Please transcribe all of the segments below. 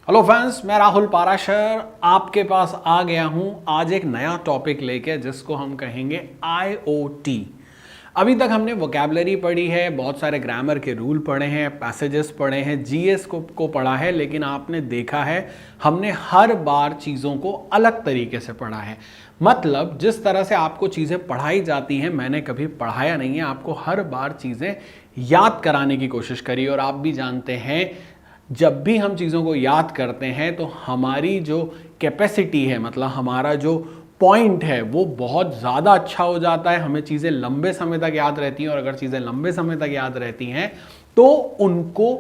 Hello friends, मैं राहुल पाराशर आपके पास आ गया हूं आज एक नया टॉपिक लेके जिसको हम कहेंगे IoT। अभी तक हमने वोकैबुलरी पढ़ी है, बहुत सारे ग्रामर के रूल पढ़े हैं, पैसेजेस पढ़े हैं, जीएस को पढ़ा है, लेकिन आपने देखा है हमने हर बार चीज़ों को अलग तरीके से पढ़ा है। मतलब जिस तरह से आपको चीज़ें पढ़ाई जाती हैं मैंने कभी पढ़ाया नहीं है, आपको हर बार चीज़ें याद कराने की कोशिश करी। और आप भी जानते हैं जब भी हम चीज़ों को याद करते हैं तो हमारी जो कैपेसिटी है, मतलब हमारा जो पॉइंट है वो बहुत ज़्यादा अच्छा हो जाता है, हमें चीज़ें लंबे समय तक याद रहती हैं। और अगर चीज़ें लंबे समय तक याद रहती हैं तो उनको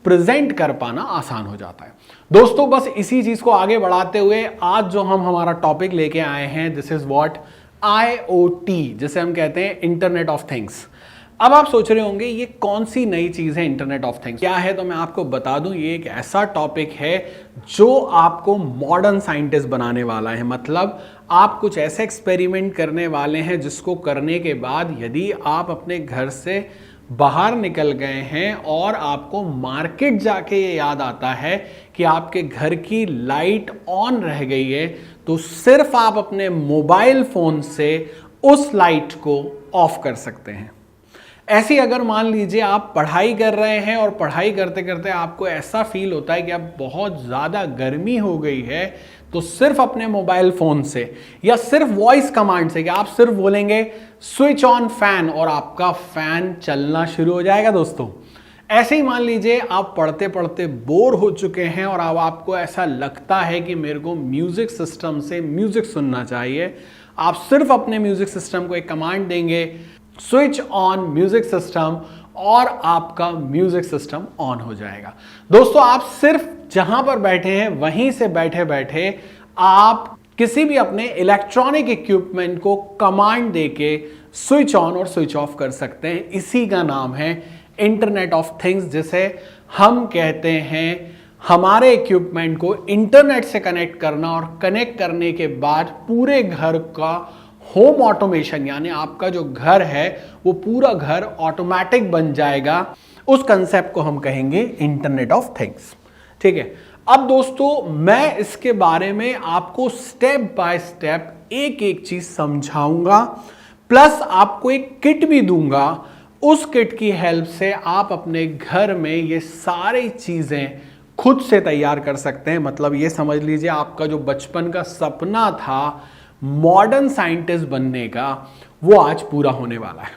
प्रेजेंट कर पाना आसान हो जाता है। दोस्तों, बस इसी चीज़ को आगे बढ़ाते हुए आज जो हम हमारा टॉपिक लेके आए हैं, दिस इज़ व्हाट IoT, जिसे हम कहते हैं इंटरनेट ऑफ थिंग्स। अब आप सोच रहे होंगे ये कौन सी नई चीज़ है इंटरनेट ऑफ थिंग्स, क्या है? तो मैं आपको बता दूं, ये एक ऐसा टॉपिक है जो आपको मॉडर्न साइंटिस्ट बनाने वाला है। मतलब आप कुछ ऐसे एक्सपेरिमेंट करने वाले हैं जिसको करने के बाद यदि आप अपने घर से बाहर निकल गए हैं और आपको मार्केट जाके ये याद आता है कि आपके घर की लाइट ऑन रह गई है, तो सिर्फ आप अपने मोबाइल फोन से उस लाइट को ऑफ कर सकते हैं। ऐसी अगर मान लीजिए आप पढ़ाई कर रहे हैं और पढ़ाई करते करते आपको ऐसा फील होता है कि अब बहुत ज़्यादा गर्मी हो गई है, तो सिर्फ अपने मोबाइल फ़ोन से या सिर्फ वॉइस कमांड से, कि आप सिर्फ बोलेंगे स्विच ऑन फैन और आपका फैन चलना शुरू हो जाएगा। दोस्तों, ऐसे ही मान लीजिए आप पढ़ते पढ़ते बोर हो चुके हैं और अब आपको ऐसा लगता है कि मेरे को म्यूज़िक सिस्टम से म्यूज़िक सुनना चाहिए। आप सिर्फ अपने म्यूज़िक सिस्टम को एक कमांड देंगे, स्विच ऑन म्यूजिक सिस्टम, और आपका म्यूजिक सिस्टम ऑन हो जाएगा। दोस्तों, आप सिर्फ जहां पर बैठे हैं वहीं से बैठे बैठे आप किसी भी अपने इलेक्ट्रॉनिक इक्विपमेंट को कमांड देके स्विच ऑन और स्विच ऑफ कर सकते हैं। इसी का नाम है इंटरनेट ऑफ थिंग्स, जिसे हम कहते हैं हमारे इक्विपमेंट को इंटरनेट से कनेक्ट करना, और कनेक्ट करने के बाद पूरे घर का होम ऑटोमेशन, यानी आपका जो घर है वो पूरा घर ऑटोमेटिक बन जाएगा। उस कंसेप्ट को हम कहेंगे इंटरनेट ऑफ थिंग्स। ठीक है, अब दोस्तों मैं इसके बारे में आपको स्टेप बाय स्टेप एक एक चीज समझाऊंगा, प्लस आपको एक किट भी दूंगा। उस किट की हेल्प से आप अपने घर में ये सारी चीजें खुद से तैयार कर सकते हैं। मतलब ये समझ लीजिए आपका जो बचपन का सपना था मॉडर्न साइंटिस्ट बनने का, वो आज पूरा होने वाला है।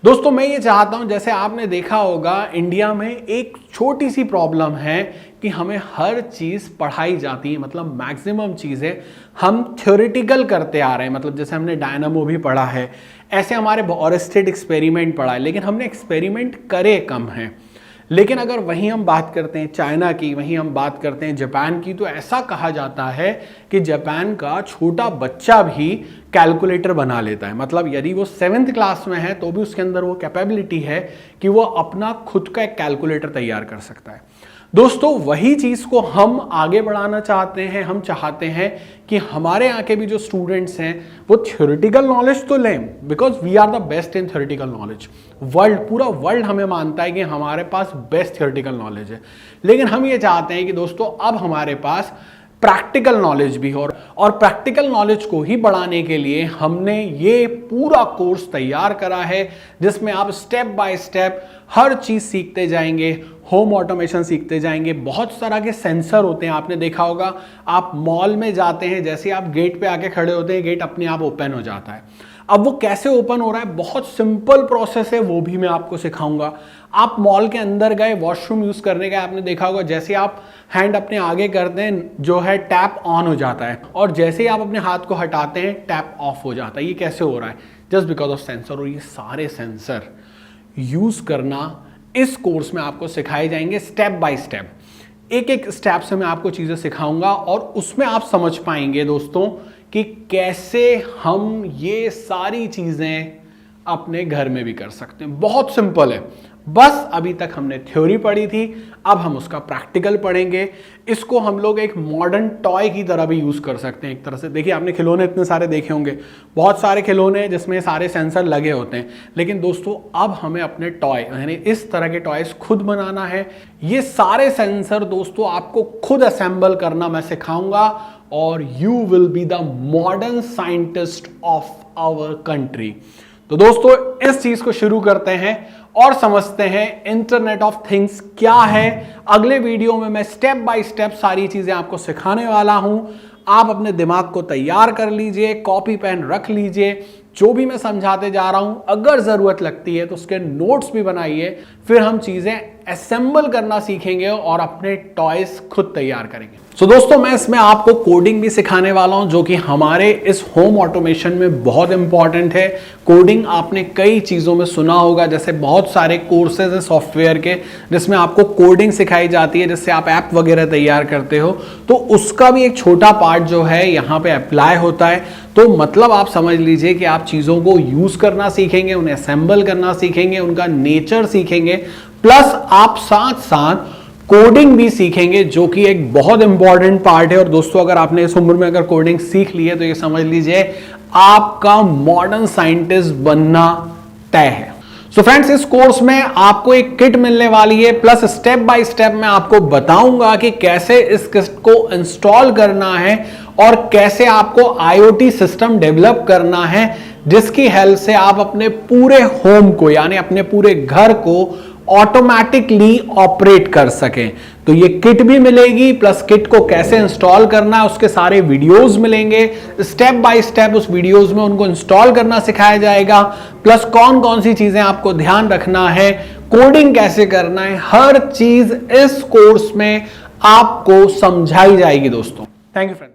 दोस्तों, मैं ये चाहता हूं, जैसे आपने देखा होगा इंडिया में एक छोटी सी प्रॉब्लम है कि हमें हर चीज़ पढ़ाई जाती है, मतलब मैक्सिमम चीज़ें हम थ्योरेटिकल करते आ रहे हैं। मतलब जैसे हमने डायनामो भी पढ़ा है, ऐसे हमारे बोरस्टेड एक्सपेरिमेंट पढ़ा है, लेकिन हमने एक्सपेरिमेंट करे कम हैं। लेकिन अगर वहीं हम बात करते हैं चाइना की, वहीं हम बात करते हैं जापान की, तो ऐसा कहा जाता है कि जापान का छोटा बच्चा भी कैलकुलेटर बना लेता है। मतलब यदि वो 7th क्लास में है तो भी उसके अंदर वो कैपेबिलिटी है कि वो अपना खुद का एक कैलकुलेटर तैयार कर सकता है। दोस्तों, वही चीज़ को हम आगे बढ़ाना चाहते हैं। हम चाहते हैं कि हमारे यहाँ के भी जो स्टूडेंट्स हैं वो थ्योरेटिकल नॉलेज तो लें, because we are the best in theoretical knowledge. पूरा वर्ल्ड हमें मानता है कि हमारे पास बेस्ट थ्योरेटिकल नॉलेज है, लेकिन हम ये चाहते हैं कि दोस्तों अब हमारे पास प्रैक्टिकल नॉलेज भी हो, और प्रैक्टिकल नॉलेज को ही बढ़ाने के लिए हमने ये पूरा कोर्स तैयार करा है, जिसमें आप स्टेप बाय स्टेप हर चीज़ सीखते जाएंगे, होम ऑटोमेशन सीखते जाएंगे। बहुत तरह के सेंसर होते हैं, आपने देखा होगा आप मॉल में जाते हैं, जैसे आप गेट पे आके खड़े होते हैं गेट अपने आप ओपन हो जाता है। अब वो कैसे ओपन हो रहा है, बहुत सिंपल प्रोसेस है, वो भी मैं आपको सिखाऊंगा। आप मॉल के अंदर गए, वॉशरूम यूज करने गए, आपने देखा होगा जैसे आप हैंड अपने आगे करते हैं जो है टैप ऑन हो जाता है, और जैसे ही आप अपने हाथ को हटाते हैं टैप ऑफ हो जाता है। ये कैसे हो रहा है? Just because of sensor. और ये सारे सेंसर यूज करना इस कोर्स में आपको सिखाए जाएंगे स्टेप बाय स्टेप। एक एक स्टेप से मैं आपको चीजें सिखाऊंगा और उसमें आप समझ पाएंगे दोस्तों कि कैसे हम ये सारी चीजें अपने घर में भी कर सकते हैं। बहुत सिंपल है। बस अभी तक हमने थ्योरी पढ़ी थी, अब हम उसका प्रैक्टिकल पढ़ेंगे। इसको हम लोग एक मॉडर्न टॉय की तरह भी यूज कर सकते हैं एक तरह से। देखिए आपने खिलौने इतने सारे देखे होंगे, बहुत सारे खिलौने जिसमें सारे सेंसर लगे होते हैं, लेकिन दोस्तों अब हमें अपने टॉय यानी इस तरह के टॉयज खुद बनाना है। ये सारे सेंसर दोस्तों आपको खुद असेंबल करना मैं सिखाऊंगा और you will be the modern scientist of our country. तो दोस्तों इस चीज को शुरू करते हैं और समझते हैं इंटरनेट ऑफ थिंग्स क्या है। अगले वीडियो में मैं स्टेप बाय स्टेप सारी चीजें आपको सिखाने वाला हूं। आप अपने दिमाग को तैयार कर लीजिए, कॉपी पेन रख लीजिए, जो भी मैं समझाते जा रहा हूं अगर जरूरत लगती है तो उसके नोट्स भी बनाइए। फिर हम चीजें असेंबल करना सीखेंगे और अपने टॉयज खुद तैयार करेंगे। सो दोस्तों मैं इसमें आपको कोडिंग भी सिखाने वाला हूं, जो कि हमारे इस होम ऑटोमेशन में बहुत इंपॉर्टेंट है। कोडिंग आपने कई चीजों में सुना होगा, जैसे बहुत सारे कोर्सेज हैं सॉफ्टवेयर के जिसमें आपको कोडिंग सिखाई जाती है, जिससे आप ऐप वगैरह तैयार करते हो, तो उसका भी एक छोटा पार्ट जो है यहाँ पे अप्लाई होता है। तो मतलब आप समझ लीजिए कि आप चीजों को यूज करना सीखेंगे, उन्हें असेंबल करना सीखेंगे, उनका नेचर सीखेंगे, प्लस आप साथ साथ कोडिंग भी सीखेंगे, जो कि एक बहुत इंपॉर्टेंट पार्ट है। और दोस्तों अगर आपने इस उम्र में अगर कोडिंग सीख ली है तो ये समझ लीजिए आपका मॉडर्न साइंटिस्ट बनना तय है। सो फ्रेंड्स इस कोर्स में आपको एक किट मिलने वाली है, प्लस स्टेप बाय स्टेप मैं आपको बताऊंगा कि कैसे इस किट को इंस्टॉल करना है और कैसे आपको IoT सिस्टम डेवलप करना है, जिसकी हेल्प से आप अपने पूरे होम को यानी अपने पूरे घर को ऑटोमेटिकली ऑपरेट कर सकें। तो ये किट भी मिलेगी, प्लस किट को कैसे इंस्टॉल करना है उसके सारे वीडियोस मिलेंगे। स्टेप बाय स्टेप उस वीडियोस में उनको इंस्टॉल करना सिखाया जाएगा, प्लस कौन कौन सी चीजें आपको ध्यान रखना है, कोडिंग कैसे करना है, हर चीज इस कोर्स में आपको समझाई जाएगी दोस्तों। Thank you friend.